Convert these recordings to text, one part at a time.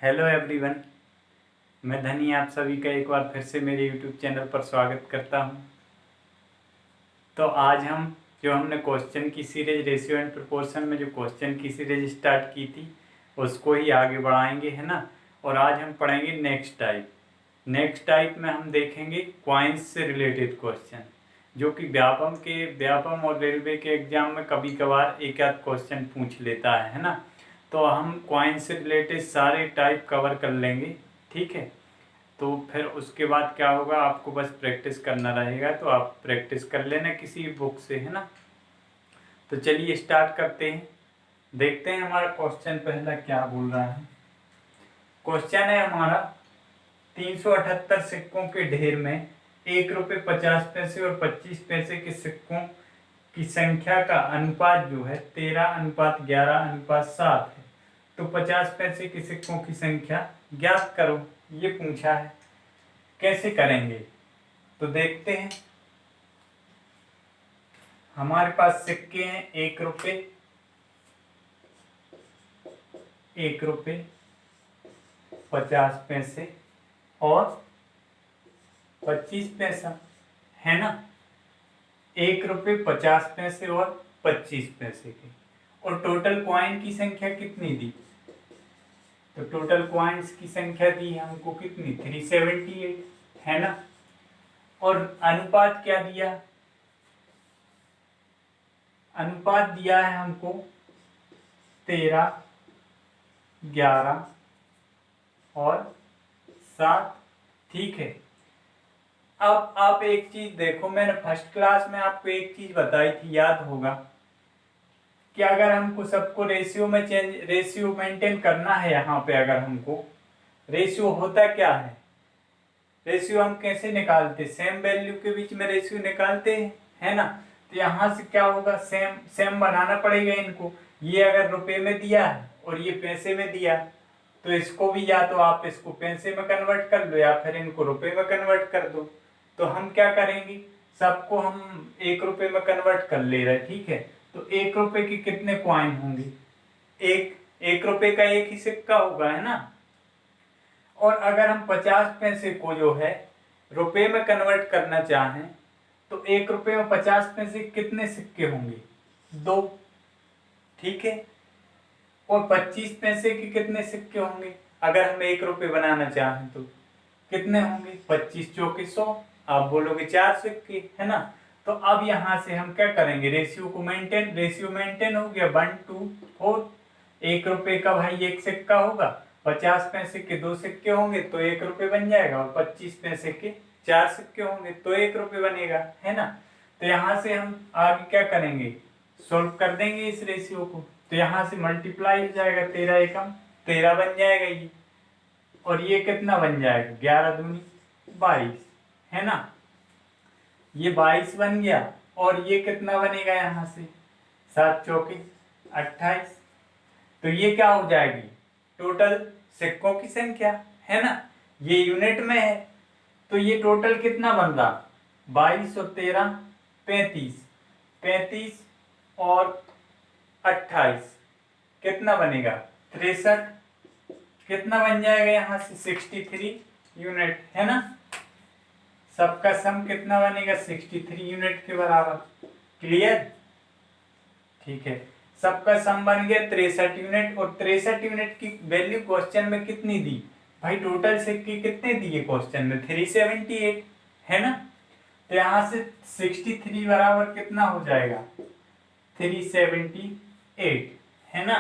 Hello everyone. मैं धनी आप सभी का एक बार फिर से मेरे यूट्यूब चैनल पर स्वागत करता हूं। तो आज हमने क्वेश्चन की सीरीज रेशियो एंड प्रोपोर्शन में जो क्वेश्चन की सीरीज स्टार्ट की थी उसको ही आगे बढ़ाएंगे, है ना। और आज हम पढ़ेंगे नेक्स्ट टाइप में हम देखेंगे क्वाइंस से रिलेटेड क्वेश्चन, जो कि व्यापम और रेलवे के एग्जाम में कभी कभार एक आध क्वेश्चन पूछ लेता है ना। तो हम क्वाइन से रिलेटेड सारे टाइप कवर कर लेंगे, ठीक है। तो फिर उसके बाद क्या होगा, आपको बस प्रैक्टिस करना रहेगा, तो आप प्रैक्टिस कर लेना किसी बुक से, है ना। तो चलिए स्टार्ट करते हैं, देखते हैं हमारा क्वेश्चन पहला क्या बोल रहा है। क्वेश्चन है हमारा 378 सिक्कों के ढेर में ₹1.50 और 25 पैसे के सिक्कों की संख्या का अनुपात जो है 13:11:7 है। तो 50 पैसे के सिक्कों की संख्या ज्ञात करो, ये पूछा है। कैसे करेंगे तो देखते हैं। हमारे पास सिक्के हैं ₹1, ₹1, 50 पैसे और 25 पैसा, है ना। ₹1, 50 और 25 पैसे के, और टोटल कॉइन की संख्या कितनी दी, तो टोटल कॉइन्स की संख्या दी है हमको कितनी, 378, है ना। और अनुपात क्या दिया, अनुपात दिया है हमको 13, 11 और 7, ठीक है। अब आप एक चीज देखो, मैंने फर्स्ट क्लास में आपको एक चीज बताई थी, याद होगा कि अगर हमको सबको रेशियो मेंटेन करना है, यहाँ पे अगर हमको रेशियो होता क्या है, रेशियो हम कैसे निकालते, सेम वैल्यू के बीच में रेशियो निकालते हैं, है ना। तो यहाँ से क्या होगा, सेम बनाना पड़ेगा इनको। ये अगर रुपए में दिया है और ये पैसे में दिया, तो इसको भी या तो आप इसको पैसे में कन्वर्ट कर लो या फिर इनको रुपए में कन्वर्ट कर दो। तो हम क्या करेंगे, सबको हम ₹1 में कन्वर्ट कर ले रहे हैं, ठीक है। तो ₹1 के कितने कॉइन होंगे, एक रुपए का एक ही सिक्का होगा, है ना। और अगर हम 50 पैसे को जो है रुपए में कन्वर्ट करना चाहें, तो ₹1 में 50 पैसे कितने सिक्के होंगे, 2, ठीक है। और 25 पैसे के कितने सिक्के होंगे, अगर हम ₹1 बनाना चाहें तो कितने होंगे, 25 चौके 100, आप बोलोगे 4 सिक्के, है ना। तो अब यहां से हम क्या करेंगे, रेशियो मेंटेन हो गया 1:4। ₹1 का भाई एक सिक्का होगा, 50 पैसे के 2 सिक्के होंगे तो ₹1 बन जाएगा, और 25 पैसे के 4 सिक्के होंगे तो ₹1 बनेगा, है ना। तो यहाँ से हम आगे क्या करेंगे, सोल्व कर देंगे इस रेशियो को। तो यहाँ से मल्टीप्लाई हो जाएगा, 13 एकम 13 बन जाएगा ये, और ये कितना बन जाएगा, 11 दूनी 22, है ना। ये 22 बन गया, और ये कितना बनेगा यहाँ से, 7 चौके 28। तो ये क्या हो जाएगी, टोटल सिक्कों की संख्या, है ना। ये यूनिट में है, तो ये टोटल कितना बन रहा, 22 और 13 35, 35 और 28 कितना बनेगा, 63, कितना बन जाएगा यहाँ से 63 यूनिट, है ना। सबका सम कितना बनेगा, 63 यूनिट के बराबर, क्लियर, ठीक है। सबका सम बन गया 63 यूनिट, और 63 यूनिट की वैल्यू क्वेश्चन में कितनी दी भाई, टोटल सिक्के कितने दिए क्वेश्चन में, 378, है ना। तो यहाँ से 63 बराबर कितना हो जाएगा, 378, है ना।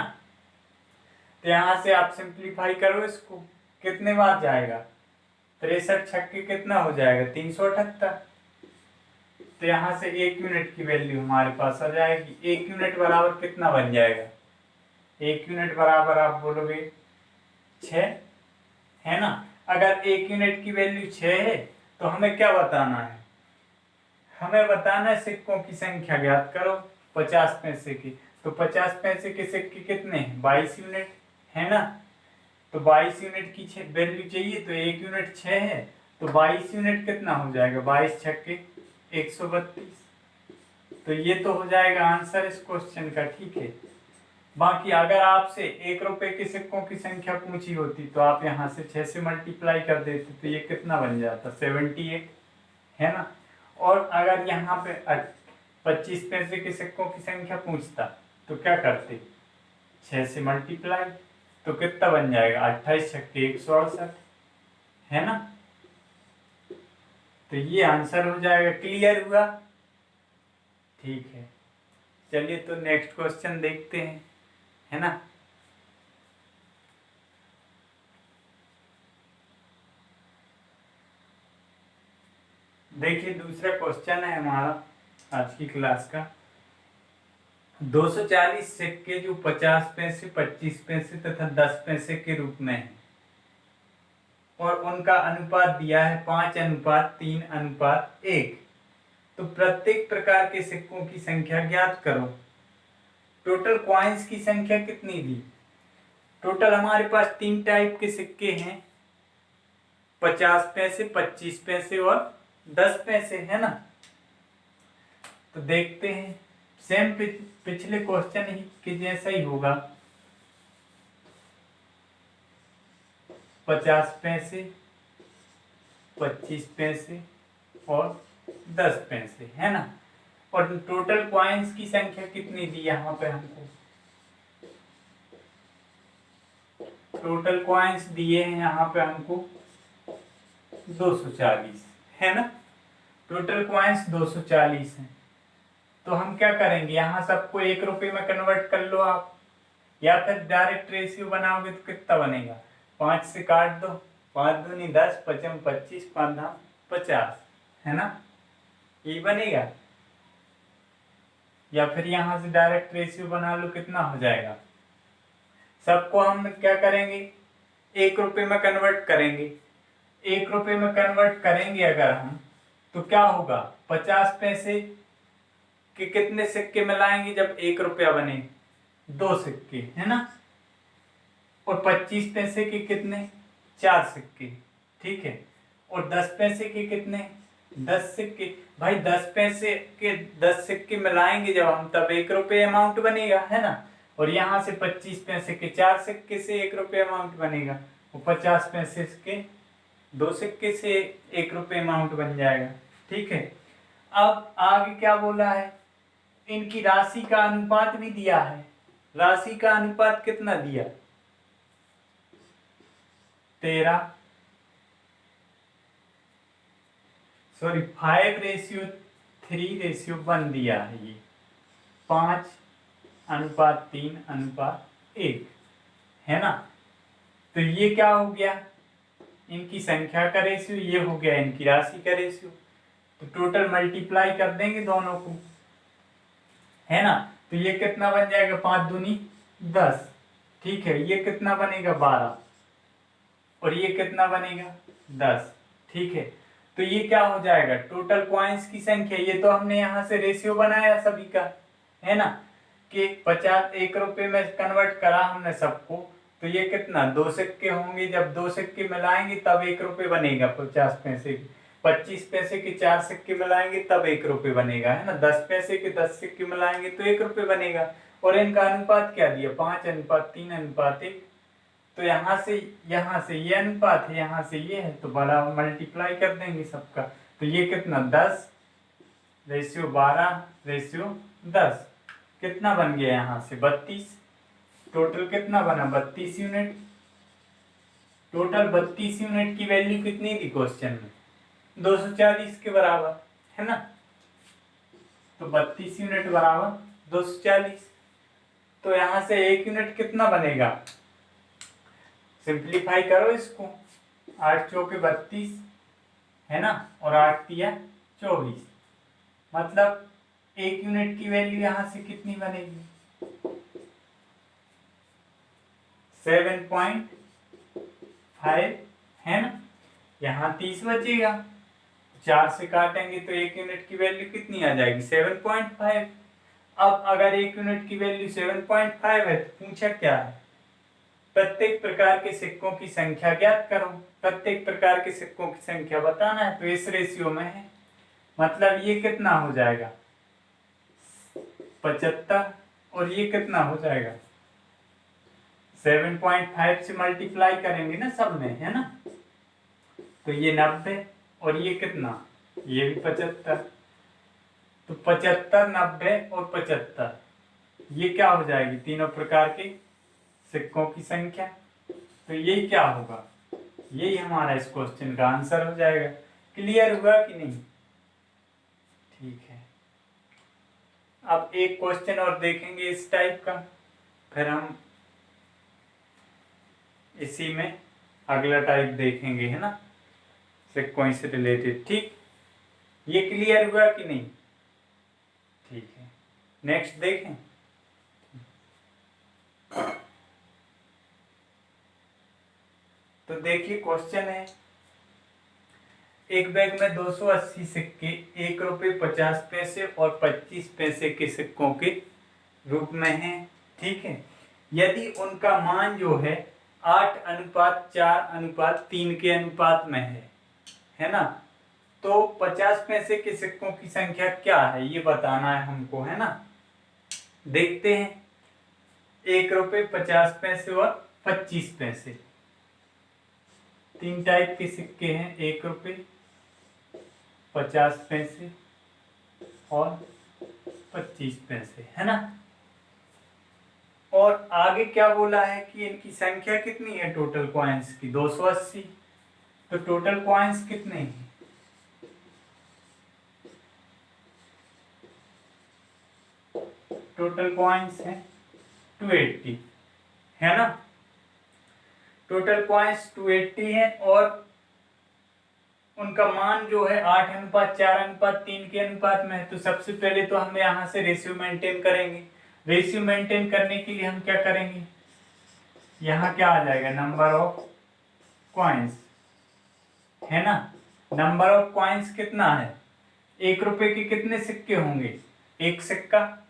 तो यहाँ से आप सिंप्लीफाई करो इसको, कितने बार जाएगा, 63 छक्के कितना हो जाएगा, 378। तो यहाँ से 1 यूनिट की वैल्यू हमारे पास आ जाएगी। 1 यूनिट बराबर कितना बन जाएगा, 1 यूनिट बराबर आप बोलोगे 6, है ना। अगर 1 यूनिट की वैल्यू 6 है तो हमें क्या बताना है, हमें बताना है सिक्कों की संख्या ज्ञात करो 50 पैसे की। तो 50 पैसे के सिक्के कितने हैं, 22 यूनिट, है ना। तो 22 यूनिट की वैल्यू चाहिए, तो 1 यूनिट 6 है, तो 22 यूनिट कितना हो जाएगा, 22 छक्के 132। तो ये तो हो जाएगा आंसर इस क्वेश्चन का, ठीक है। बाकी अगर आपसे 1 रुपए के सिक्कों की संख्या पूछी होती तो आप यहाँ से 6 से मल्टीप्लाई कर देते तो ये कितना बन जाता, 78, है ना। और अगर यहाँ पे 25 पैसे के सिक्कों की संख्या पूछता तो क्या करते, 6 से मल्टीप्लाई, तो कितना बन जाएगा, 28 छक्के 168, है ना। तो ये आंसर हो जाएगा। क्लियर हुआ? ठीक है, चलिए तो नेक्स्ट क्वेश्चन देखते हैं, है ना। देखिए दूसरा क्वेश्चन है हमारा आज की क्लास का। 240 सिक्के जो 50 पैसे, 25 पैसे तथा 10 पैसे के रूप में है और उनका अनुपात दिया है 5:3:1, तो प्रत्येक प्रकार के सिक्कों की संख्या ज्ञात करो। टोटल कॉइन्स की संख्या कितनी दी? टोटल हमारे पास 3 टाइप के सिक्के हैं, 50 पैसे, 25 पैसे और 10 पैसे, है ना। तो देखते हैं, सेम पिछले क्वेश्चन ही के जैसा ही होगा। 50 पैसे, 25 पैसे और 10 पैसे, है ना। और टोटल कॉइन्स की संख्या कितनी दी यहाँ पे हमको? टोटल कॉइन्स दिए हैं यहाँ पे हमको 240, है ना। टोटल कॉइन्स 240 हैं। तो हम क्या करेंगे, यहाँ सबको 1 रुपए में कन्वर्ट कर लो आप, या फिर डायरेक्ट रेशियो बनाओगे तो कितना बनेगा, 5 से काट दो, 5 दूनी 10, 5 25, 5 धाम 50, है ना, ये बनेगा। या फिर यहाँ से डायरेक्ट रेशियो बना लो, कितना हो जाएगा। सबको हम क्या करेंगे, 1 रुपए में कन्वर्ट करेंगे। 1 रुपए में कन्वर्ट करेंगे अगर हम, तो क्या होगा, 50 पैसे के कितने सिक्के मिलाएंगे जब 1 रुपया बने, 2 सिक्के, है ना। और 25 पैसे के कितने, 4 सिक्के, ठीक है। और 10 पैसे के कितने, 10 सिक्के। भाई 10 पैसे के 10 सिक्के मिलाएंगे जब हम, तब 1 रुपये अमाउंट बनेगा, है ना। और यहाँ से 25 पैसे के 4 सिक्के से 1 रुपये अमाउंट बनेगा, और 50 पैसे के 2 सिक्के से 1 रुपये अमाउंट बन जाएगा, ठीक है। अब आगे क्या बोला है, इनकी राशि का अनुपात भी दिया है। राशि का अनुपात कितना दिया, 5:3:1 दिया है। ये 5:3:1, है ना। तो ये क्या हो गया, इनकी संख्या का रेशियो, ये हो गया इनकी राशि का रेशियो। तो टोटल मल्टीप्लाई कर देंगे दोनों को, है ना। तो ये कितना बन जाएगा, 5 दूनी 10, ठीक है। ये कितना बनेगा, 12, और ये कितना बनेगा, 10, ठीक है। तो ये क्या हो जाएगा, टोटल कॉइन्स की संख्या। ये तो हमने यहाँ से रेशियो बनाया सभी का, है ना, कि 50 1 रुपए में कन्वर्ट करा हमने सबको, तो ये कितना, 2 सिक्के होंगे। जब 2 सिक्के मिलाएंगे तब 1 रुपए बनेगा 50 पैसे की। 25 पैसे के 4 सिक्के मिलाएंगे तब 1 रुपए बनेगा, है ना। 10 पैसे के 10 सिक्के मिलाएंगे तो 1 रुपए बनेगा। और इनका अनुपात क्या दिया, 5:3:1। तो यहाँ से ये अनुपात है, यहाँ से ये है, तो बड़ा मल्टीप्लाई कर देंगे सबका। तो ये कितना, 10:12:10, कितना बन गया, यहाँ से 32। टोटल कितना बना, 32 यूनिट। टोटल 32 यूनिट की वैल्यू कितनी थी क्वेश्चन में, 240 के बराबर, है ना। तो 32 यूनिट बराबर 240। तो यहाँ से 1 यूनिट कितना बनेगा, सिंप्लीफाई करो इसको, 8 चौके 32, है ना, और 8 तिया 24, मतलब 1 यूनिट की वैल्यू यहाँ से कितनी बनेगी, 7.5, है ना। यहाँ 30 बचेगा, 4 से काटेंगे तो 1 यूनिट की वैल्यू कितनी आ जाएगी, 7.5। अब अगर 1 यूनिट की वैल्यू 7.5 है तो पूछा क्या है, प्रत्येक प्रकार के सिक्कों की संख्या ज्ञात करो। प्रत्येक प्रकार के सिक्कों की संख्या बताना है, तो इस रेशियो में है, मतलब ये कितना हो जाएगा, 75, और ये कितना हो जाएगा, 7.5 से मल्टीप्लाई करेंगे ना सब में, है ना। तो ये 90 और ये कितना, ये भी 75। तो 75, 90 और 75, ये क्या हो जाएगी, तीनों प्रकार के सिक्कों की संख्या। तो यही क्या होगा, यही हमारा इस क्वेश्चन का आंसर हो जाएगा। क्लियर हुआ कि नहीं? ठीक है, अब एक क्वेश्चन और देखेंगे इस टाइप का, फिर हम इसी में अगला टाइप देखेंगे, है ना, सिक्कों से रिलेटेड। ठीक, ये क्लियर हुआ कि नहीं? ठीक है, नेक्स्ट देखें। तो देखिए क्वेश्चन है, एक बैग में 280 सिक्के 1 रुपये 50 पैसे और 25 पैसे के सिक्कों के रूप में हैं। ठीक है, यदि उनका मान जो है 8:4:3 के अनुपात में है ना, तो 50 पैसे के सिक्कों की संख्या क्या है ये बताना है हमको, है ना। देखते हैं, 1 रुपये 50 पैसे और 25 पैसे, तीन टाइप के सिक्के हैं, 1 रुपये 50 पैसे और 25 पैसे, है ना। और आगे क्या बोला है कि इनकी संख्या कितनी है टोटल कॉइन्स की, 280। तो टोटल कॉइन्स कितने हैं, टोटल कॉइन्स हैं 280, है ना। टोटल कॉइन्स 280 है और उनका मान जो है 8:4:3 के अनुपात में है। तो सबसे पहले तो हम यहाँ से रेशियो मेंटेन करेंगे। रेशियो मेंटेन करने के लिए हम क्या करेंगे, यहाँ क्या आ जाएगा, नंबर ऑफ कॉइन्स, है ना। नंबर ऑफ कॉइन्स कितना है, 1 रुपए के कितने सिक्के होंगे, 1 सिक्का,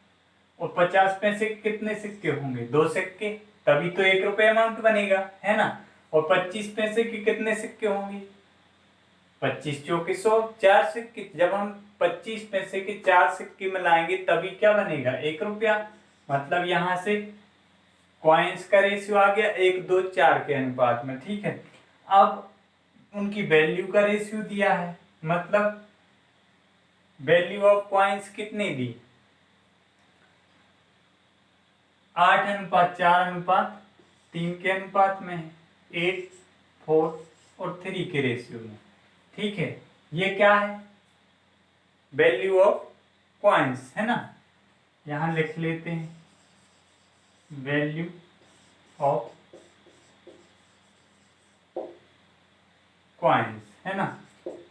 और 50 पैसे के कितने सिक्के होंगे, 2 सिक्के, तभी तो 1 रुपये अमाउंट बनेगा, है ना। और 25 पैसे के कितने सिक्के होंगे, 25 चौके 100, 4 सिक्के। जब हम 25 पैसे के 4 सिक्के मिलाएंगे तभी क्या बनेगा, 1 रुपया। मतलब यहाँ से कॉइन्स का रेशियो आ गया 1:2:4 के अनुपात में। ठीक है, अब उनकी वैल्यू का रेशियो दिया है, मतलब वैल्यू ऑफ कॉइन्स कितनी दी, 8:4:3 के अनुपात में है, 8, 4 और 3 के रेशियो में। ठीक है, ये क्या है, वैल्यू ऑफ कॉइन्स, है ना। यहां लिख लेते हैं वैल्यू ऑफ कॉइन्स, है ना।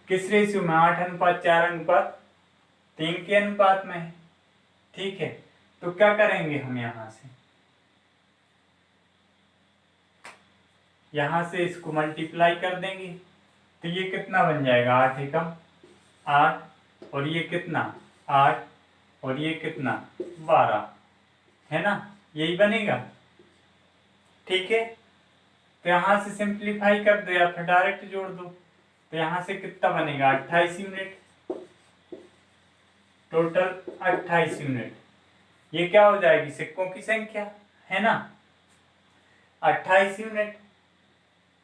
किस रेशियो में, 8:4:3 के अनुपात में है। ठीक है, तो क्या करेंगे हम, यहां से इसको मल्टीप्लाई कर देंगे। तो ये कितना बन जाएगा, 8 एकम 8, और ये कितना 8, और ये कितना 12, है ना, यही बनेगा। ठीक है, तो यहां से सिंप्लीफाई कर दो या फिर डायरेक्ट जोड़ दो। तो यहां से कितना बनेगा, 28 यूनिट, टोटल 28 यूनिट। ये क्या हो जाएगी, सिक्कों की संख्या, है ना, 28 यूनिट।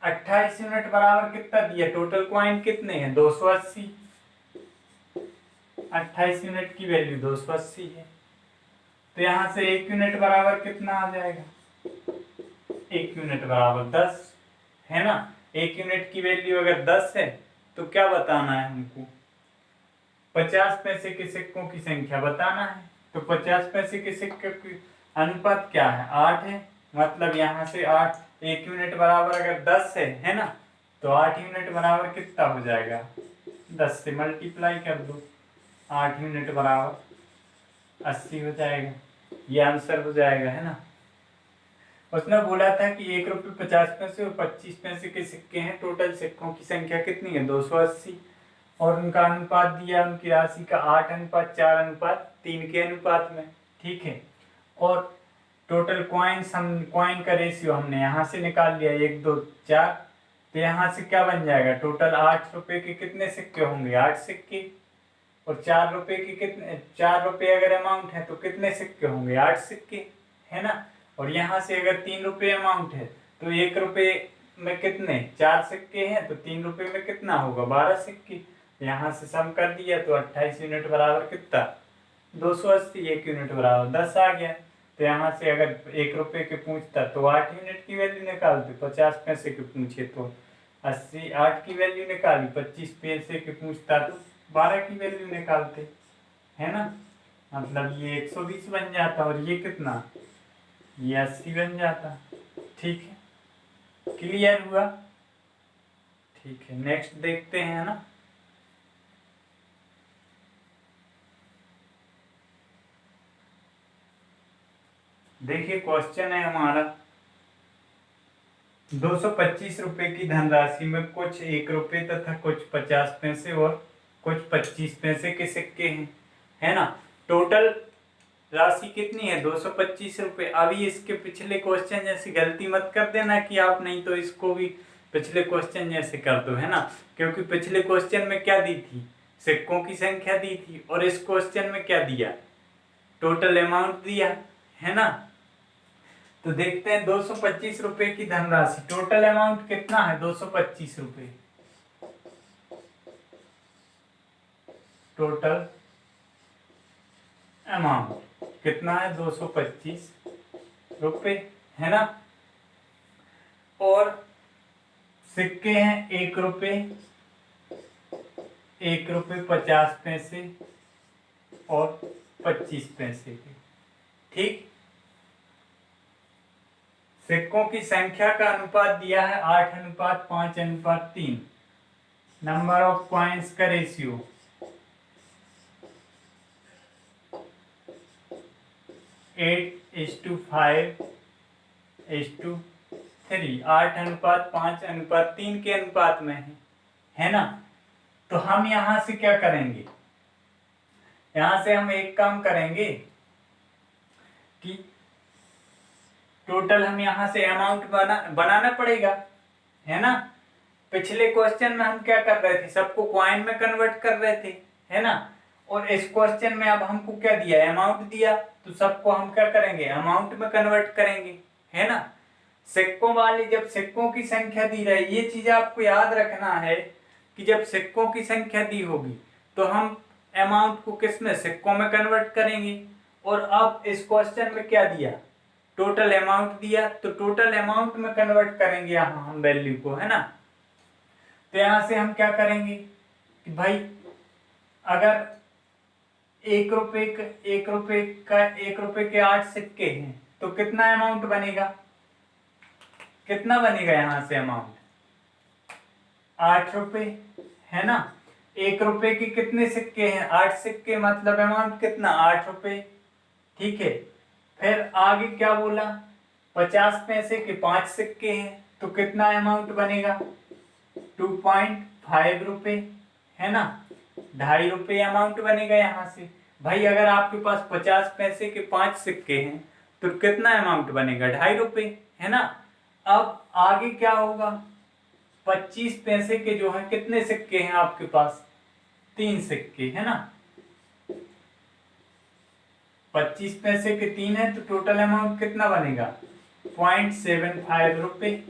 28 यूनिट बराबर कितना दिया, टोटल कॉइन कितने हैं, 280। 28 यूनिट की वैल्यू 280 है। तो यहां से 1 यूनिट बराबर कितना आ जाएगा, 1 यूनिट बराबर 10, है ना। 1 यूनिट की वैल्यू अगर 10 है तो क्या बताना है हमको, 50 पैसे के सिक्कों की संख्या बताना है। तो 50 पैसे के सिक्के की अनुपात क्या है, 8 है। मतलब यहाँ से 8, 1 यूनिट बराबर अगर 10 है ना, तो 8 यूनिट बराबर कितना हो जाएगा, 10 से मल्टीप्लाई कर दो, 8 यूनिट बराबर 80 हो जाएगा। ये आंसर हो जाएगा, है ना। उसने बोला था कि 1 रुपये 50 पैसे और 25 पैसे के सिक्के हैं, टोटल सिक्कों की संख्या कितनी है, 280, और उनका अनुपात दिया उनकी राशि का 8:4:3 के अनुपात में। ठीक है, और टोटल कॉइन्स, हम कॉइन का रेशियो हमने यहाँ से निकाल लिया 1, 2, 4। तो यहाँ से क्या बन जाएगा, टोटल 8 रुपये के कितने सिक्के होंगे, 8 सिक्के, और 4 रुपये के कितने, 4 रुपये अगर अमाउंट है तो कितने सिक्के होंगे, 8 सिक्के, है ना। और यहाँ से अगर 3 रुपये अमाउंट है तो 1 रुपये में कितने 4 सिक्के हैं, तो 3 रुपये में कितना होगा 12 सिक्के। यहाँ से सम कर दिया तो 28 यूनिट बराबर कितना 280, 1 यूनिट बराबर 10 आ गया। तो यहाँ से अगर 1 रुपये के पूछता तो 8 यूनिट की वैल्यू निकालते, 50 पैसे के पूछे तो 80 8 की वैल्यू निकाली, 25 पैसे के पूछता तो 12 की वैल्यू निकालते, है ना। मतलब ये 120 बन जाता और ये कितना ये 80 बन जाता। ठीक है, क्लियर हुआ। ठीक है, नेक्स्ट देखते हैं ना। देखिए क्वेश्चन है हमारा 225 रुपए की धनराशि में कुछ 1 रुपये तथा कुछ 50 पैसे और कुछ 25 पैसे के सिक्के हैं, है ना। टोटल राशि कितनी है 225 रुपये। अभी इसके पिछले क्वेश्चन जैसी गलती मत कर देना कि आप नहीं तो इसको भी पिछले क्वेश्चन जैसे कर दो, है ना। क्योंकि पिछले क्वेश्चन में क्या दी थी सिक्कों की संख्या दी थी और इस क्वेश्चन में क्या दिया टोटल अमाउंट दिया, है ना। तो देखते हैं 225 रुपए की धनराशि, टोटल अमाउंट कितना है 225 रुपए। टोटल अमाउंट कितना है 225 रुपए, है ना। और सिक्के हैं 1 रुपये, 1 रुपये 50 पैसे और 25 पैसे के। ठीक, सिक्कों की संख्या का अनुपात दिया है 8:5:3। नंबर ऑफ कॉइन्स का रेशियो 8:5:3, 8:5:3 के अनुपात में है ना। तो हम यहां से क्या करेंगे, यहां से हम एक काम करेंगे कि टोटल हम यहां से अमाउंट बनाना पड़ेगा, है ना। पिछले क्वेश्चन में हम क्या कर रहे थे सबको क्वाइन में कन्वर्ट कर रहे थे, है ना। और इस क्वेश्चन में अब हमको क्या दिया अमाउंट दिया, तो सबको हम क्या करेंगे अमाउंट में कन्वर्ट करेंगे, है ना। सिक्कों वाले जब सिक्कों की संख्या दी रही, ये चीज आपको याद रखना है कि जब सिक्कों की संख्या दी होगी तो हम अमाउंट को किस में सिक्कों में कन्वर्ट करेंगे। और अब इस क्वेश्चन में क्या दिया टोटल अमाउंट दिया, तो टोटल अमाउंट में कन्वर्ट करेंगे यहाँ हम वैल्यू को, है ना। तो यहां से हम क्या करेंगे कि भाई अगर 1 रुपये के 8 सिक्के हैं तो कितना अमाउंट बनेगा, कितना बनेगा यहां से अमाउंट 8 रुपये, है ना। 1 रुपये के कितने सिक्के हैं 8 सिक्के, मतलब अमाउंट कितना 8 रुपये। ठीक है, फिर आगे क्या बोला 50 पैसे के 5 सिक्के हैं तो कितना अमाउंट बनेगा 2.5 रुपये, है ना। 2.5 रुपये अमाउंट बनेगा यहाँ से। भाई अगर आपके पास 50 पैसे के 5 सिक्के हैं तो कितना अमाउंट बनेगा 2.5 रुपये, है ना। अब आगे क्या होगा 25 पैसे के जो है कितने सिक्के हैं आपके पास 3 सिक्के, है ना। 25 पैसे के 3 है तो टोटल अमाउंट कितना बनेगा 0.75 रुपये,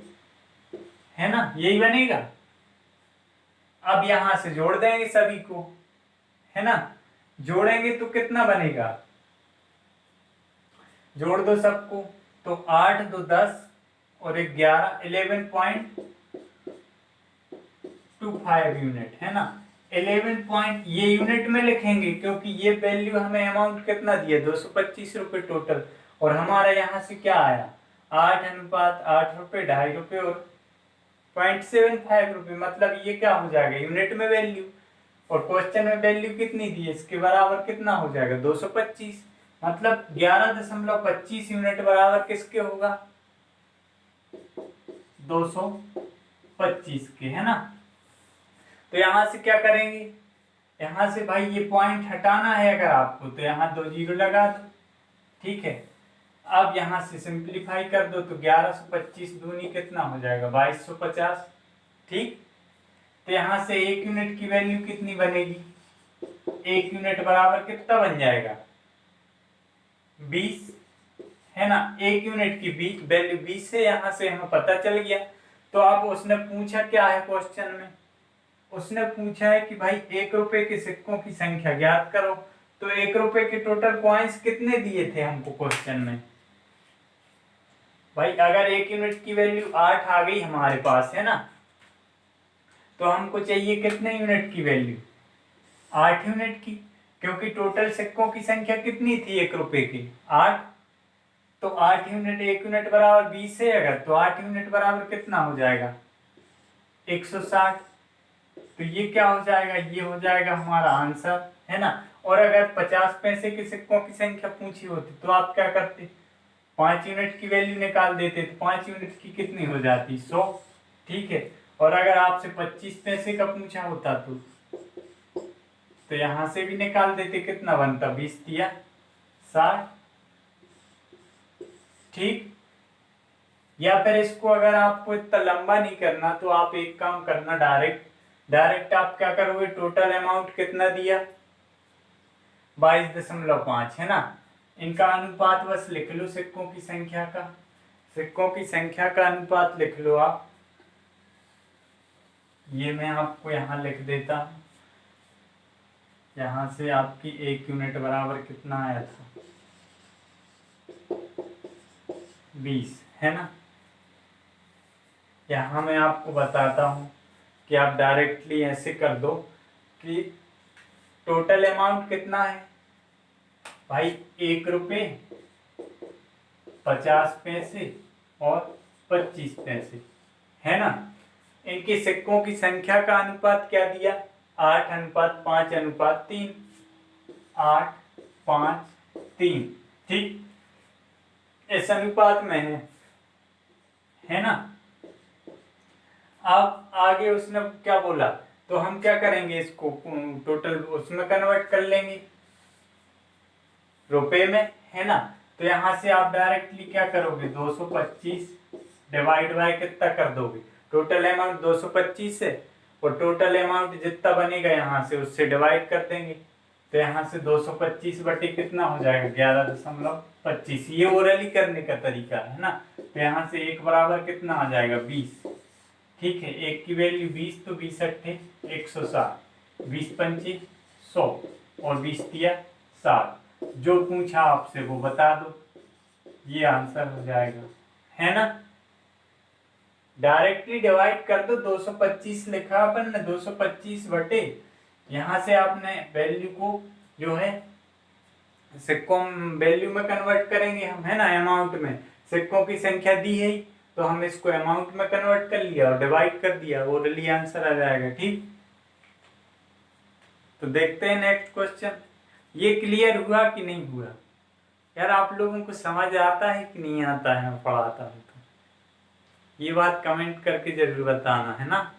है ना, यही बनेगा। अब यहां से जोड़ देंगे सभी को, है ना। जोड़ेंगे तो कितना बनेगा, जोड़ दो सबको तो 8 2 10 और 11 11.25 यूनिट, है ना। 11 पॉइंट ये यूनिट में लिखेंगे क्योंकि ये वैल्यू हमें अमाउंट कितना दिया 225 रुपये टोटल, और हमारा यहाँ से क्या आया 8:8 रुपये 2.5 रुपये और 0.75 रुपये, मतलब ये क्या हो जाएगा यूनिट में वैल्यू। और क्वेश्चन में वैल्यू कितनी दी है इसके बराबर कितना हो जाएगा 225, मतलब 11.25 यूनिट बराबर किसके होगा 225 के, है ना। तो यहां से क्या करेंगे, यहां से भाई ये पॉइंट हटाना है अगर आपको तो यहां 2 जीरो लगा दो, ठीक है। अब यहां से सिंप्लीफाई कर दो तो 1125 दूनी कितना हो जाएगा 2250, ठीक। तो यहां से 1 यूनिट की वैल्यू कितनी बनेगी, 1 यूनिट बराबर कितना बन जाएगा 20, है ना, 1 यूनिट की वैल्यू 20 से यहाँ से हमें पता चल गया। तो अब उसने पूछा क्या है क्वेश्चन में, उसने पूछा है कि भाई 1 रुपए के सिक्कों की संख्या ज्ञात करो। तो 1 रुपए के टोटल कॉइन्स कितने दिए थे हमको क्वेश्चन में? भाई अगर 1 यूनिट की वैल्यू 8 आ गई हमारे पास, है ना, तो हमको चाहिए कितने यूनिट की वैल्यू? 8 यूनिट की, क्योंकि टोटल सिक्कों की संख्या कितनी थी 1 रुपए की? 8। तो 8 यूनिट, 1 यूनिट बराबर 20 है अगर, तो 8 यूनिट बराबर कितना हो जाएगा? 160। तो ये क्या हो जाएगा? ये हो जाएगा हमारा आंसर, है ना। और अगर 50 पैसे के सिक्कों की संख्या पूछी होती तो आप क्या करते? 5 यूनिट की वैल्यू निकाल देते। तो 5 यूनिट की कितनी हो जाती? 100। ठीक है। और अगर आपसे 25 पैसे का पूछा होता तो यहां से भी निकाल देते, कितना बनता? 20 दिया 60। ठीक। या फिर इसको अगर आपको इतना लंबा नहीं करना तो आप एक काम करना, डायरेक्ट आप क्या करोगे? टोटल अमाउंट कितना दिया? 22.5, है ना। इनका अनुपात बस लिख लो, सिक्कों की संख्या का, सिक्कों की संख्या का अनुपात लिख लो आप। ये मैं आपको यहाँ लिख देता हूँ। यहाँ से आपकी 1 यूनिट बराबर कितना आया था? 20, है ना। यहाँ मैं आपको बताता हूँ कि आप डायरेक्टली ऐसे कर दो कि टोटल अमाउंट कितना है भाई? 1 रुपए, 50 पैसे और 25 पैसे, है ना। इनके सिक्कों की संख्या का अनुपात क्या दिया? 8:5:3। 8:5:3। ठीक, इस अनुपात में है ना। अब आगे उसने क्या बोला, तो हम क्या करेंगे? इसको टोटल उसमें कन्वर्ट कर लेंगे, रुपए में, है ना। तो यहां से आप डायरेक्टली क्या करोगे? 225 डिवाइड बाय कितना कर दोगे? टोटल अमाउंट 225 है, और टोटल अमाउंट जितना बनेगा यहाँ से उससे डिवाइड कर देंगे। तो यहाँ से 225 बटे कितना हो जाएगा? 11.25। ये ओरली करने का तरीका है ना। तो यहाँ से 1 बराबर कितना आ जाएगा? 20। ठीक है, 1 की वैल्यू 20, तो 20 अट्ठे 160, 20 पंचे 100, और 20 दिया 60। जो पूछा आपसे वो बता दो, ये आंसर हो जाएगा, है ना। डायरेक्टली डिवाइड कर दो। 225 लिखा अपन ने, 225 बटे, यहां से आपने वैल्यू को जो है सिक्कों वैल्यू में कन्वर्ट करेंगे हम, है ना, अमाउंट में। सिक्कों की संख्या दी है तो हम इसको अमाउंट में कन्वर्ट कर लिया और डिवाइड कर दिया, वो रियली आंसर आ जाएगा। ठीक, तो देखते हैं नेक्स्ट क्वेश्चन। ये क्लियर हुआ कि नहीं हुआ यार? आप लोगों को समझ आता है कि नहीं आता है मैं पढ़ाता हूँ तो? ये बात कमेंट करके जरूर बताना, है ना।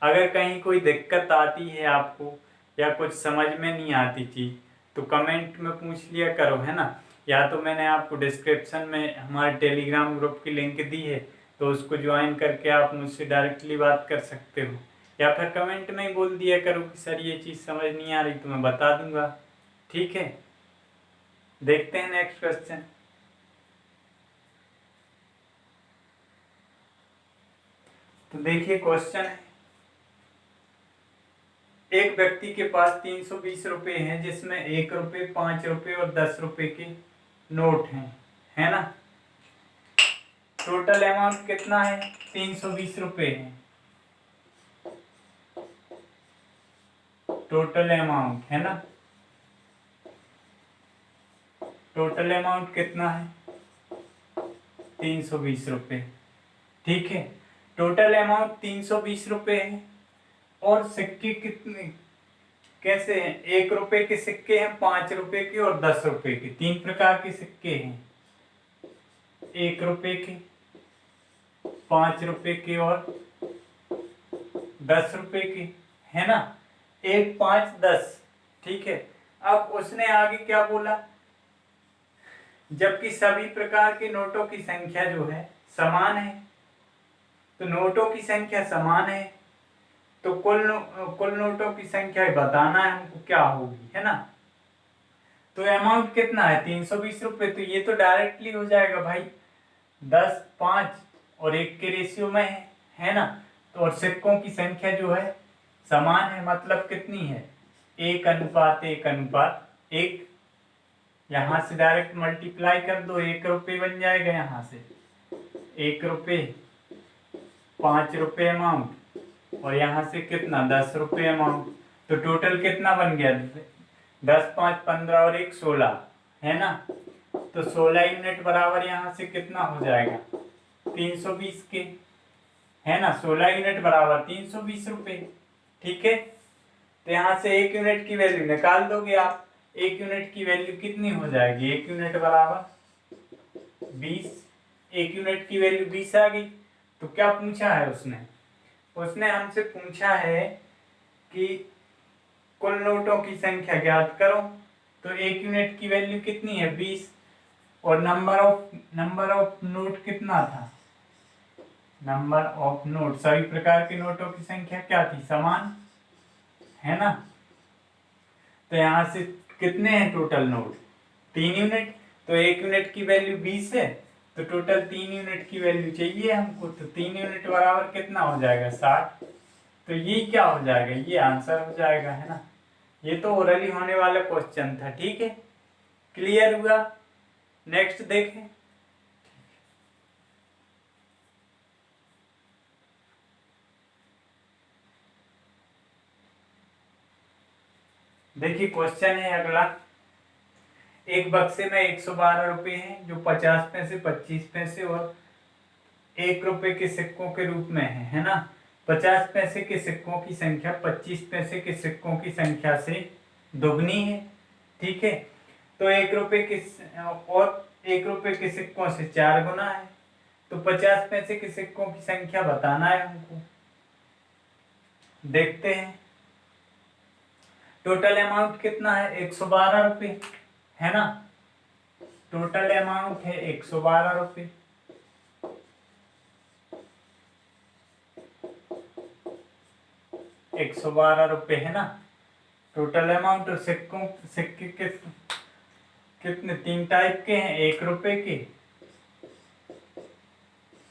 अगर कहीं कोई दिक्कत आती है आपको या कुछ समझ में नहीं आती चीज तो कमेंट में पूछ लिया करो, है ना। या तो मैंने आपको डिस्क्रिप्शन में हमारे टेलीग्राम ग्रुप की लिंक दी है, तो उसको ज्वाइन करके आप मुझसे डायरेक्टली बात कर सकते हो, या फिर कमेंट में ही बोल दिया करो कि सर ये चीज़ समझ नहीं आ रही, तो मैं बता दूंगा। ठीक है, देखते हैं नेक्स्ट क्वेश्चन। तो देखिए क्वेश्चन है, एक व्यक्ति के पास 320 रुपए हैं, जिसमें 1 रुपए, 5 रुपए और 10 रुपए के नोट हैं, है ना। टोटल अमाउंट कितना है? 320 रुपए है टोटल अमाउंट, है ना। टोटल अमाउंट कितना है? 320 रुपए। ठीक है, टोटल अमाउंट 320 रुपए है, और सिक्के कितने कैसे हैं? 1 रुपए के सिक्के हैं, 5 रुपए के और 10 रुपए के। 3 प्रकार के सिक्के हैं, 1 रुपए के, 5 रुपए के और 10 रुपए के, है ना। 1, 5, 10। ठीक है, अब उसने आगे क्या बोला? जबकि सभी प्रकार के नोटों की संख्या जो है समान है, तो नोटों की संख्या समान है, तो कुल नोटों की संख्या बताना है हमको क्या होगी, है ना। तो अमाउंट कितना है 320 रुपये। तो ये तो डायरेक्टली हो जाएगा भाई 10, 5 और 1 के रेशियो में है ना। तो और सिक्कों की संख्या जो है समान है, मतलब कितनी है 1:1:1। यहाँ से डायरेक्ट मल्टीप्लाई कर दो, 1 रुपये बन जाएगा यहाँ से 1 रुपये, 5 रुपये अमाउंट और यहाँ से कितना 10 रुपये अमाउंट। तो टोटल कितना बन गया 10, 5, 15 और 1 16 है ना। तो 16 यूनिट बराबर यहाँ से कितना हो जाएगा 320 के, है ना। 16 यूनिट बराबर 320 रुपये, ठीक है। तो यहाँ से 1 यूनिट की वैल्यू निकाल दोगे आप। 1 यूनिट की वैल्यू कितनी हो जाएगी 1 यूनिट बराबर 20। 1 यूनिट की वैल्यू 20 आ गई। तो क्या पूछा है उसने हमसे पूछा है कि कुल नोटों की संख्या ज्ञात करो। तो 1 यूनिट की वैल्यू कितनी है 20 और नंबर ऑफ नोट कितना था, नंबर ऑफ नोट सभी प्रकार के नोटों की संख्या क्या थी समान, है ना। तो यहाँ से कितने हैं टोटल नोट 3 यूनिट। तो 1 यूनिट की वैल्यू 20 है, तो टोटल 3 यूनिट की वैल्यू चाहिए हमको। तो 3 यूनिट बराबर कितना हो जाएगा 60। तो ये क्या हो जाएगा, ये आंसर हो जाएगा, है ना। ये तो ओरली होने वाला क्वेश्चन था, ठीक है। क्लियर हुआ। नेक्स्ट देखें। देखिए क्वेश्चन है अगला। एक बक्से में 112 रुपए हैं जो 50 पैसे, 25 पैसे और 1 रुपए के सिक्कों के रूप में है ना। 50 पैसे के सिक्कों की संख्या 25 पैसे के सिक्कों की संख्या से दोगुनी है, ठीक है। तो 1 रुपए के और 1 रुपए के सिक्कों से 4 गुना है। तो 50 पैसे के सिक्कों की संख्या बताना है हमको। देखते हैं टोटल अमाउंट कितना है 112 रुपये, है ना। टोटल अमाउंट है 112 रुपये। ₹112 है ना टोटल अमाउंट। और सिक्के के कितने 3 टाइप के हैं, 1 रुपए के,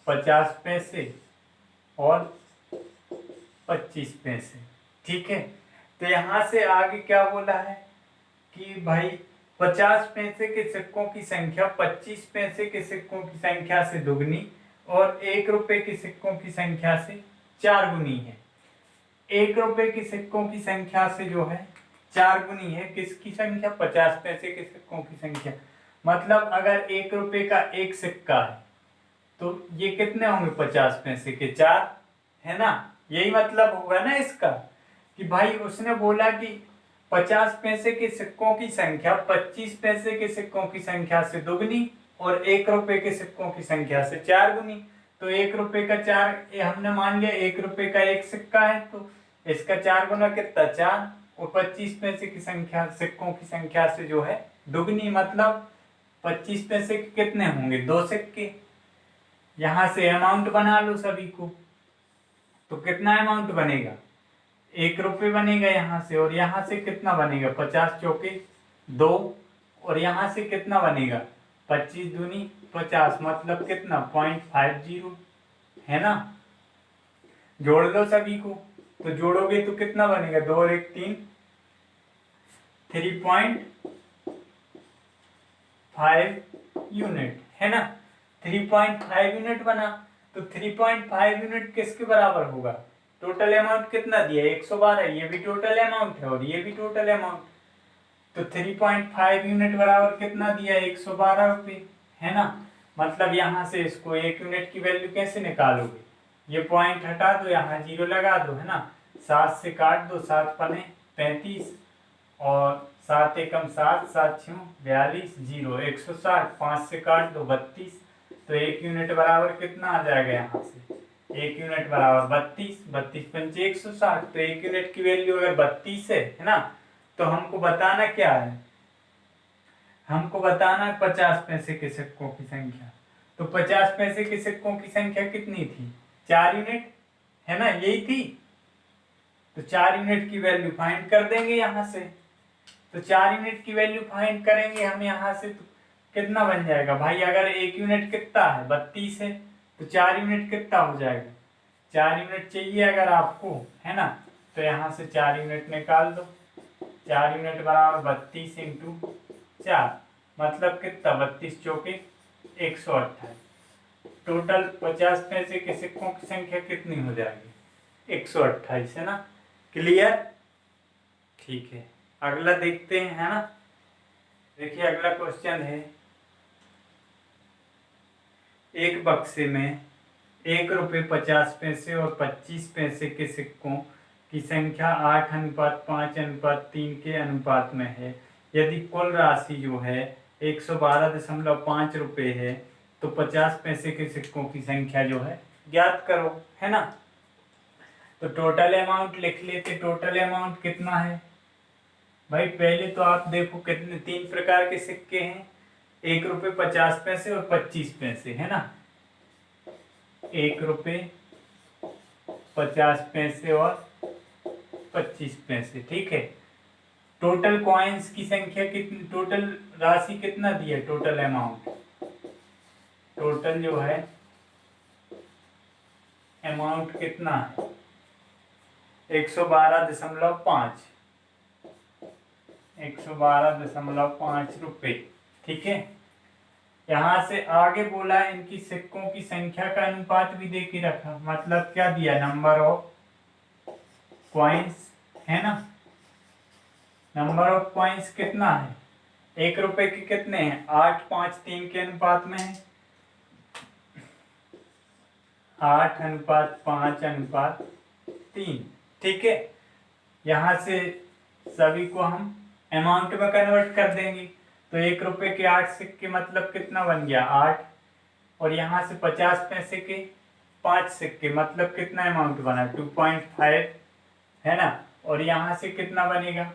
50 पैसे और 25 पैसे, ठीक है। तो यहाँ से आगे क्या बोला है कि भाई 50 पैसे के सिक्कों की संख्या 25 पैसे के सिक्कों की संख्या से दुगनी और 1 रुपए के सिक्कों की संख्या से 4 गुनी है। 1 रुपए के सिक्कों की संख्या से जो है 4 गुनी है किसकी संख्या 50 पैसे के सिक्कों की संख्या। मतलब अगर 1 रुपए का एक सिक्का है तो ये कितने होंगे 50 पैसे के 4, है ना। यही मतलब होगा ना इसका कि भाई उसने बोला कि 50 पैसे के सिक्कों की संख्या 25 पैसे के सिक्कों की संख्या से दुगनी और 1 रुपए के सिक्कों की संख्या से 4 गुनी। तो 1 रुपए का 4 हमने मान लिया 1 रुपए का एक सिक्का है तो इसका 4 गुना कितना 4 और 25 पैसे की संख्या सिक्कों की संख्या से जो है दुगनी, मतलब 25 पैसे के कितने होंगे 2 सिक्के। यहां से अमाउंट बना लो सभी को। तो कितना अमाउंट बनेगा 1 रुपये बनेगा यहाँ से, और यहाँ से कितना बनेगा 50 चौके 2 और यहाँ से कितना बनेगा 25 दूनी 50, मतलब कितना 0.50, है ना। जोड़ दो सभी को। तो जोड़ोगे तो कितना बनेगा 2 और 1 3, 3.5 यूनिट, है ना। 3.5 यूनिट बना। तो 3.5 यूनिट किसके बराबर होगा, टोटल अमाउंट कितना दिया 112, ये भी टोटल अमाउंट है और ये भी टोटल अमाउंट। तो 3.5 यूनिट बराबर कितना दिया 112 रुपये, है ना। मतलब यहाँ से इसको 1 यूनिट की वैल्यू कैसे निकालोगे, ये पॉइंट हटा दो, यहाँ 0 लगा दो, है ना। 7 से काट दो, 7 पने 35 और 7 एकम 7, 7 6 42, 0 160, 5 से काट दो 32। तो 1 यूनिट बराबर कितना आ जाएगा यहाँ से 1 यूनिट बराबर 32, 32 पंचे 160। तो 1 यूनिट की वैल्यू अगर 32 है ना। तो हमको बताना क्या है, हमको बताना है 50 पैसे के सिक्कों की संख्या। तो 50 पैसे के सिक्कों की संख्या कितनी थी 4 यूनिट, है ना, यही थी। तो 4 यूनिट की वैल्यू फाइंड कर देंगे यहाँ से। तो 4 यूनिट की वैल्यू फाइंड करेंगे हम यहाँ से, तो कितना बन जाएगा भाई? अगर 1 यूनिट कितना है 32 है, तो 4 यूनिट कितना हो जाएगा? 4 यूनिट चाहिए अगर आपको, है ना, तो यहाँ से 4 यूनिट निकाल दो। 4 यूनिट बराबर 32 इंटू 4, मतलब कितना? 32 चौके 128। टोटल 50 पैसे के सिक्कों की संख्या कितनी हो जाएगी? 128, है ना। क्लियर? ठीक है, अगला देखते हैं, है ना। देखिए अगला क्वेश्चन है, एक बक्से में 1 रुपये 50 पैसे और 25 पैसे के सिक्कों की संख्या 8:5:3 के अनुपात में है। यदि कुल राशि जो है 112.5 रुपये है, तो 50 पैसे के सिक्कों की संख्या जो है ज्ञात करो, है ना। तो टोटल अमाउंट लिख लेते। टोटल अमाउंट कितना है भाई? पहले तो आप देखो कितने 3 प्रकार के सिक्के हैं, 1 रुपये 50 पैसे और 25 पैसे, है ना। 1 रुपये 50 पैसे और 25 पैसे, ठीक है। टोटल कॉइन्स की संख्या कितनी, टोटल राशि कितना दिया? टोटल अमाउंट, टोटल जो है अमाउंट कितना है? 112.5 112.5 रुपये, ठीक है। यहाँ से आगे बोला इनकी सिक्कों की संख्या का अनुपात भी दे के रखा, मतलब क्या दिया? नंबर ऑफ कॉइन्स, है ना। नंबर ऑफ कॉइन्स कितना है? 1 रुपए के कितने हैं? 8:5:3 के अनुपात में है, 8:5:3, ठीक है। यहाँ से सभी को हम अमाउंट में कन्वर्ट कर देंगे, तो 1 रुपए के 8 सिक्के मतलब कितना बन गया? 8। और यहाँ से 50 पैसे के 5 सिक्के मतलब कितना अमाउंट बना? 2.5, है ना। और यहाँ से कितना बनेगा?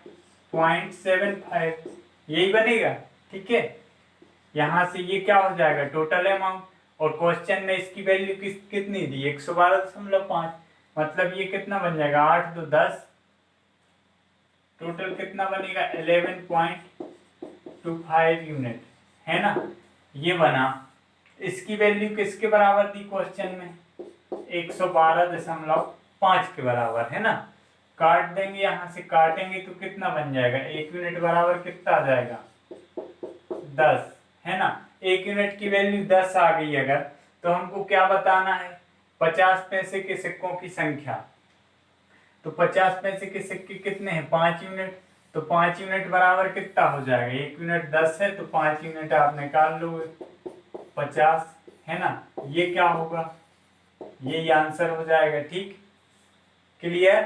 0.75, यही बनेगा, ठीक है। यहाँ से ये क्या हो जाएगा? Total amount. और क्वेश्चन में इसकी वैल्यू कितनी दी? 112.5, मतलब ये कितना बन जाएगा? 8 2 10, टोटल कितना बनेगा? 11.25 यूनिट, है ना। ये बना। इसकी वैल्यू किसके बराबर दी क्वेश्चन में? 112.5 के बराबर, है ना। काट देंगे, यहाँ से काटेंगे तो कितना बन जाएगा? 1 यूनिट बराबर कितना आ जाएगा? 10, है ना। 1 यूनिट की वैल्यू 10 आ गई अगर, तो हमको क्या बताना है? 50 पैसे के सिक्कों की संख्या। तो 50 पैसे के सिक्के कितने हैं? 5 यूनिट। तो 5 यूनिट बराबर कितना हो जाएगा? 1 यूनिट 10 है, तो 5 यूनिट आप निकाल लोगे 50, है ना। ये क्या होगा? ये आंसर हो जाएगा, ठीक। क्लियर?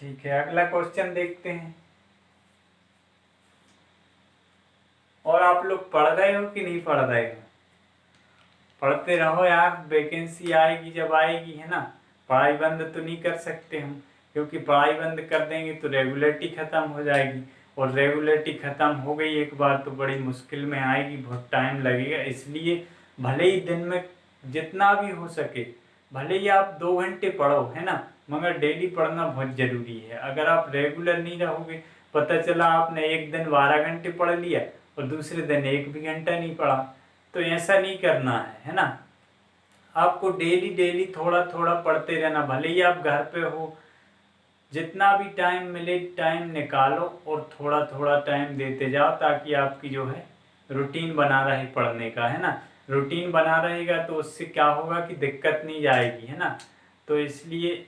ठीक है, अगला क्वेश्चन देखते हैं। और आप लोग पढ़ रहे हो कि नहीं पढ़ रहे हो? पढ़ते रहो यार, वैकेंसी आएगी जब आएगी, है ना। पढ़ाई बंद तो नहीं कर सकते हम, क्योंकि पढ़ाई बंद कर देंगे तो रेगुलरिटी खत्म हो जाएगी, और रेगुलरिटी खत्म हो गई एक बार तो बड़ी मुश्किल में आएगी, बहुत टाइम लगेगा। इसलिए भले ही दिन में जितना भी हो सके, भले ही आप 2 घंटे पढ़ो, है ना, मगर डेली पढ़ना बहुत ज़रूरी है। अगर आप रेगुलर नहीं रहोगे, पता चला आपने एक दिन 12 घंटे पढ़ लिया और दूसरे दिन 1 भी घंटा नहीं पढ़ा, तो ऐसा नहीं करना है ना। आपको डेली डेली थोड़ा थोड़ा पढ़ते रहना, भले ही आप घर पे हो, जितना भी टाइम मिले टाइम निकालो और थोड़ा थोड़ा टाइम देते जाओ, ताकि आपकी जो है रूटीन बना रहे पढ़ने का, है ना। रूटीन बना रहेगा तो उससे क्या होगा कि दिक्कत नहीं जाएगी, है ना। तो इसलिए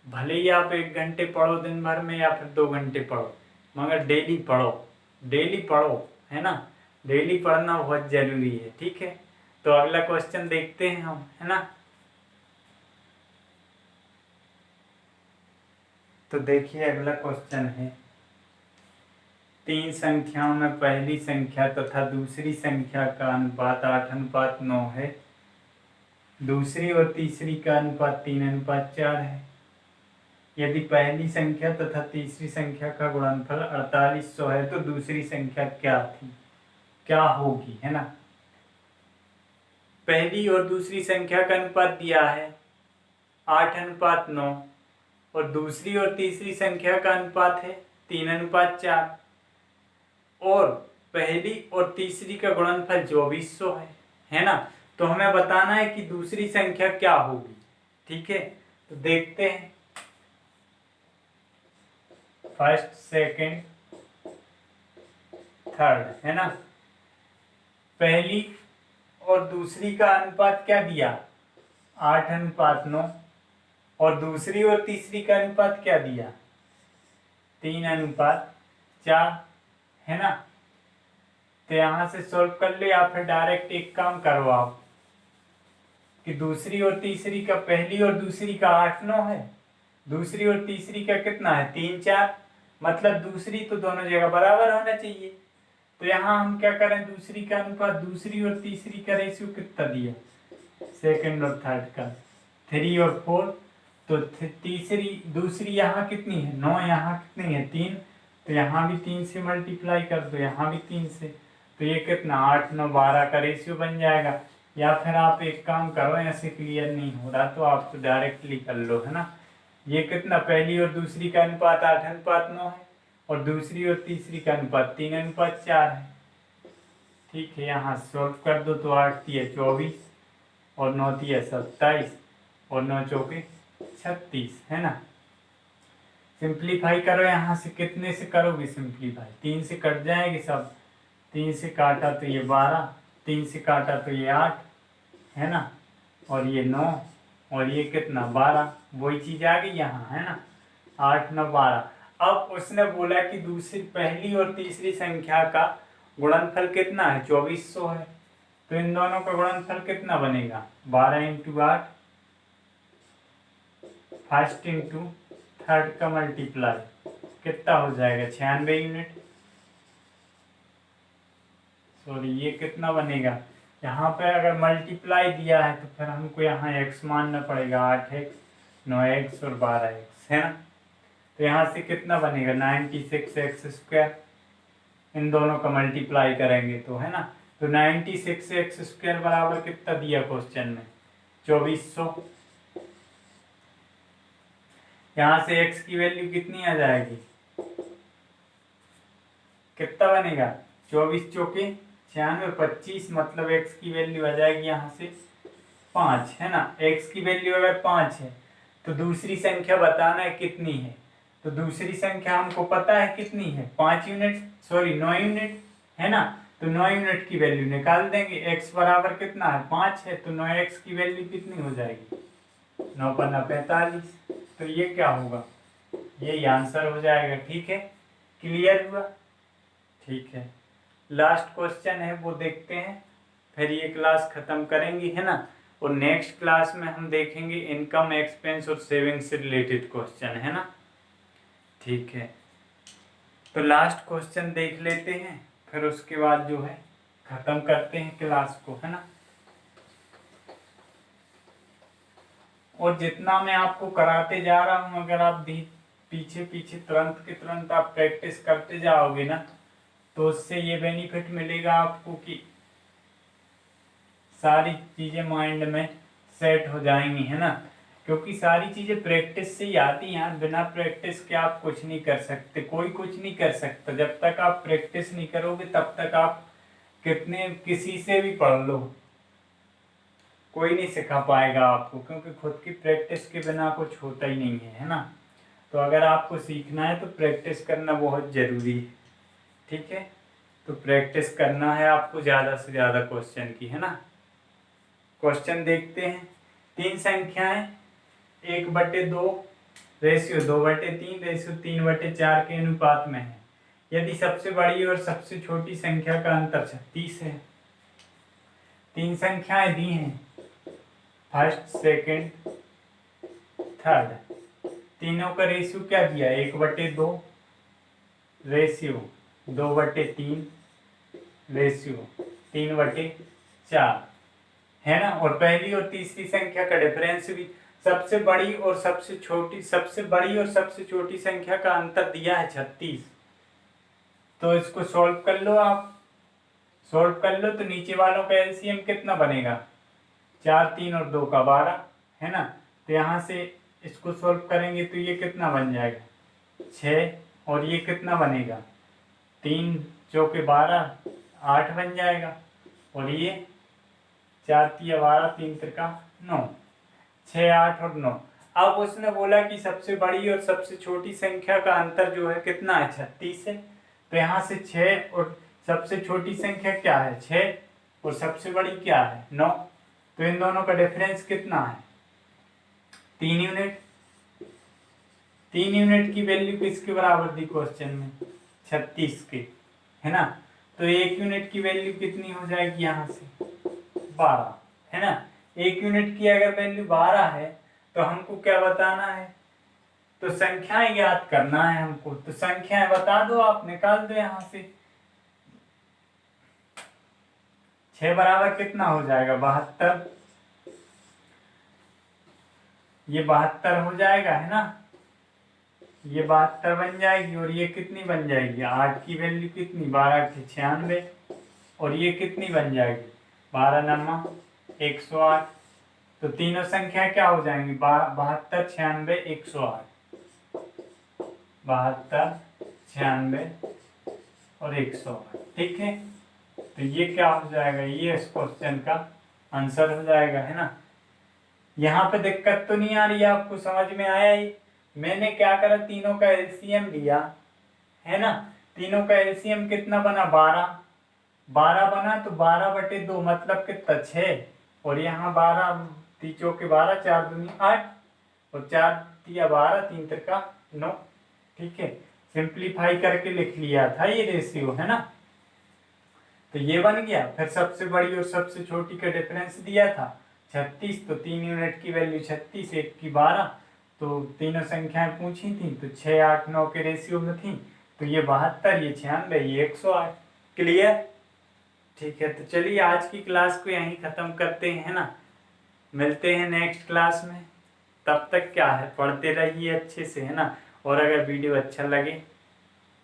भले ही आप 1 घंटे पढ़ो दिन भर में या फिर 2 घंटे पढ़ो, मगर डेली पढ़ो, डेली पढ़ो, है ना। डेली पढ़ना बहुत ज़रूरी है, ठीक है। तो अगला क्वेश्चन देखते हैं हम, है ना। तो देखिए अगला क्वेश्चन है, 3 संख्याओं में पहली संख्या तथा दूसरी संख्या का अनुपात 8:9 है, दूसरी और तीसरी का अनुपात 3:4 है। यदि पहली संख्या तथा तीसरी संख्या का गुणनफल 4800 है, तो दूसरी संख्या क्या थी, क्या होगी, है ना। पहली और दूसरी संख्या का अनुपात दिया है 8:9, और दूसरी और तीसरी संख्या का अनुपात है 3:4 और पहली और तीसरी का गुणनफल 2400 है ना। तो हमें बताना है कि दूसरी संख्या क्या होगी। ठीक है, तो देखते हैं। फर्स्ट, सेकंड, थर्ड है ना। पहली और दूसरी का अनुपात क्या दिया, 8:9। और दूसरी और तीसरी का अनुपात क्या दिया, 3:4 है ना। तो यहां से सॉल्व कर ले या फिर डायरेक्ट एक काम करो आप कि दूसरी और तीसरी का, पहली और दूसरी का 8:9 है, दूसरी और तीसरी का कितना है 3:4, मतलब दूसरी तो दोनों जगह बराबर होना चाहिए। तो यहाँ हम क्या करें, दूसरी का अनुपात, दूसरी और तीसरी का रेशियो कितना दिया, सेकंड और थर्ड का 3 और 4। तो तीसरी दूसरी यहाँ कितनी है 9, यहाँ कितनी है 3, तो यहाँ भी 3 से मल्टीप्लाई कर दो, यहाँ भी 3 से, तो ये कितना 8, 9, 12 का रेशियो बन जाएगा। या फिर आप एक काम करो, ऐसे क्लियर नहीं हो रहा तो आप तो डायरेक्टली कर लो है ना। ये कितना, पहली और दूसरी का अनुपात 8:9 है और दूसरी और तीसरी का अनुपात 3:4 है। ठीक है, यहाँ सॉल्व कर दो तो 8 × 24 और 9 × 27 और 9 × 36 है ना। सिंप्लीफाई करो, यहाँ से कितने से करोगे सिंप्लीफाई, 3 से कट जाएंगे सब, 3 से काटा तो ये 12, 3 से काटा तो ये 8 है ना, और ये 9 और ये कितना 12, वही चीज आ गई यहाँ है ना, 8, 9, 12। अब उसने बोला कि दूसरी, पहली और तीसरी संख्या का गुणनफल कितना है 2400 है, तो इन दोनों का गुणनफल कितना बनेगा 12 × 8, फर्स्ट इंटू थर्ड का मल्टीप्लाई कितना हो जाएगा 96 यूनिट। सॉरी, ये कितना बनेगा, यहाँ पे अगर मल्टीप्लाई दिया है तो फिर हमको यहाँ x मानना पड़ेगा, 8x, 9x और 12x है ना। तो यहाँ से कितना बनेगा 96x², इन दोनों का मल्टीप्लाई करेंगे तो है ना। तो 96x² बराबर कितना दिया क्वेश्चन में 2400। यहाँ से x की वैल्यू कितनी आ जाएगी, कितना बनेगा 24 चौके 96, 25, मतलब x की वैल्यू आ जाएगी यहाँ से 5 है ना। x की वैल्यू अगर 5 है तो दूसरी संख्या बताना है कितनी है, तो दूसरी संख्या हमको पता है कितनी है 5 यूनिट, सॉरी 9 यूनिट है ना। तो 9 यूनिट की वैल्यू निकाल देंगे, x बराबर कितना है 5 है, तो 9x की वैल्यू कितनी हो जाएगी 9 × 9 45। तो ये क्या होगा, ये आंसर हो जाएगा। ठीक है, क्लियर हुआ। ठीक है, लास्ट क्वेश्चन है वो देखते हैं, फिर ये क्लास खत्म करेंगे है ना। और नेक्स्ट क्लास में हम देखेंगे इनकम, एक्सपेंस और सेविंग से रिलेटेड क्वेश्चन है ना। ठीक है, तो लास्ट क्वेश्चन देख लेते हैं, फिर उसके बाद जो है खत्म करते हैं क्लास को है ना। और जितना मैं आपको कराते जा रहा हूँ, अगर आप पीछे पीछे तुरंत के तुरंत आप प्रैक्टिस करते जाओगे ना, तो उससे ये बेनिफिट मिलेगा आपको कि सारी चीजें माइंड में सेट हो जाएंगी है ना। क्योंकि सारी चीजें प्रैक्टिस से ही आती हैं, बिना प्रैक्टिस के आप कुछ नहीं कर सकते, कोई कुछ नहीं कर सकता। जब तक आप प्रैक्टिस नहीं करोगे तब तक आप किसी से भी पढ़ लो, कोई नहीं सिखा पाएगा आपको, क्योंकि खुद की प्रैक्टिस के बिना कुछ होता ही नहीं है ना। तो अगर आपको सीखना है तो प्रैक्टिस करना बहुत ज़रूरी है। ठीक है, तो प्रैक्टिस करना है आपको ज़्यादा से ज़्यादा क्वेश्चन की है ना। क्वेश्चन देखते हैं, 3 संख्याएं 1/2 रेशियो 2/3 रेशियो 3/4 के अनुपात में है। यदि सबसे बड़ी और सबसे छोटी संख्या का अंतर 36 है। 3 संख्याएं दी हैं, फर्स्ट, सेकंड, थर्ड, तीनों का रेशियो क्या दिया 1/2 रेशियो 2/3 रेशियो 3/4 है ना। और पहली और तीसरी संख्या का डिफरेंस भी, सबसे बड़ी और सबसे छोटी संख्या का अंतर दिया है 36। तो इसको सॉल्व कर लो, आप सॉल्व कर लो तो नीचे वालों का एलसीएम कितना बनेगा 4, 3 और 2 का 12 है ना। तो यहाँ से इसको सॉल्व करेंगे तो ये कितना बन जाएगा 6 और ये कितना बनेगा, 3 चौके 12, 8 बन जाएगा। और ये 4 तिया 12, 3 त्रिका 9, 6, 8 और 9। अब उसने बोला कि सबसे बड़ी और सबसे छोटी संख्या का अंतर जो है कितना है, 36 है। तो यहाँ से 6 और सबसे छोटी संख्या क्या है 6, और सबसे बड़ी क्या है 9। तो इन दोनों का डिफरेंस कितना है 3 यूनिट। 3 यूनिट की वैल्यू किसके बराबर दी क्वेश्चन में, 36 के, है ना। तो 1 यूनिट की वैल्यू कितनी हो जाएगी यहाँ से 12, है ना। 1 यूनिट की अगर वैल्यू 12 है तो हमको क्या बताना है, तो संख्याएं ज्ञात करना है हमको। तो संख्याएं बता दो, आप निकाल दो यहाँ से। 6 बराबर कितना हो जाएगा 72, ये 72 हो जाएगा, है ना। ये 72 बन जाएगी। और ये कितनी बन जाएगी, 8 की वैल्यू कितनी, 12 की 96। और ये कितनी बन जाएगी 12 नमा 108। तो तीनों संख्या क्या हो जाएंगी 72, 96, 108, 72, 96 और 108, ठीक है। तो ये क्या हो जाएगा, ये इस क्वेश्चन का आंसर हो जाएगा, है ना। यहाँ पे दिक्कत तो नहीं आ रही है, आपको समझ में आया ही। मैंने क्या करा, तीनों का एलसीएम लिया, है ना। तीनों का एलसीएम कितना बना 12, 12 बना। तो 12/2 मतलब कितना 6। और यहाँ 12 तीचों के 12, 4 दूनी 8 और 4 तिया 12, 3 त्रिका 9, ठीक है। सिंप्लीफाई करके लिख लिया था ये रेशियो, है ना। तो ये बन गया। फिर सबसे बड़ी और सबसे छोटी का डिफरेंस दिया था 36। तो 3 यूनिट की वैल्यू 36, 1 की 12। तो तीनों संख्याएं पूछी थी तो 6, 8, 9 के रेशियो में थी। तो ये 72, ये 96, ये 108। क्लियर, ठीक है। तो चलिए आज की क्लास को यहीं ख़त्म करते हैं, है ना। मिलते हैं नेक्स्ट क्लास में। तब तक क्या है, पढ़ते रहिए अच्छे से, है ना। और अगर वीडियो अच्छा लगे,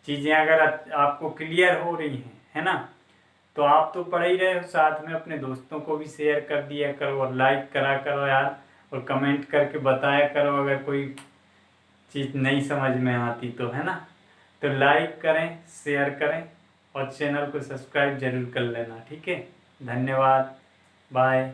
चीज़ें अगर आपको क्लियर हो रही हैं, है ना, तो आप तो पढ़ ही रहे हो, साथ में अपने दोस्तों को भी शेयर कर दिया करो और लाइक करा करो यार। और कमेंट करके बताया करो अगर कोई चीज़ नहीं समझ में आती तो, है ना। तो लाइक करें, शेयर करें और चैनल को सब्सक्राइब जरूर कर लेना, ठीक है। धन्यवाद, बाय।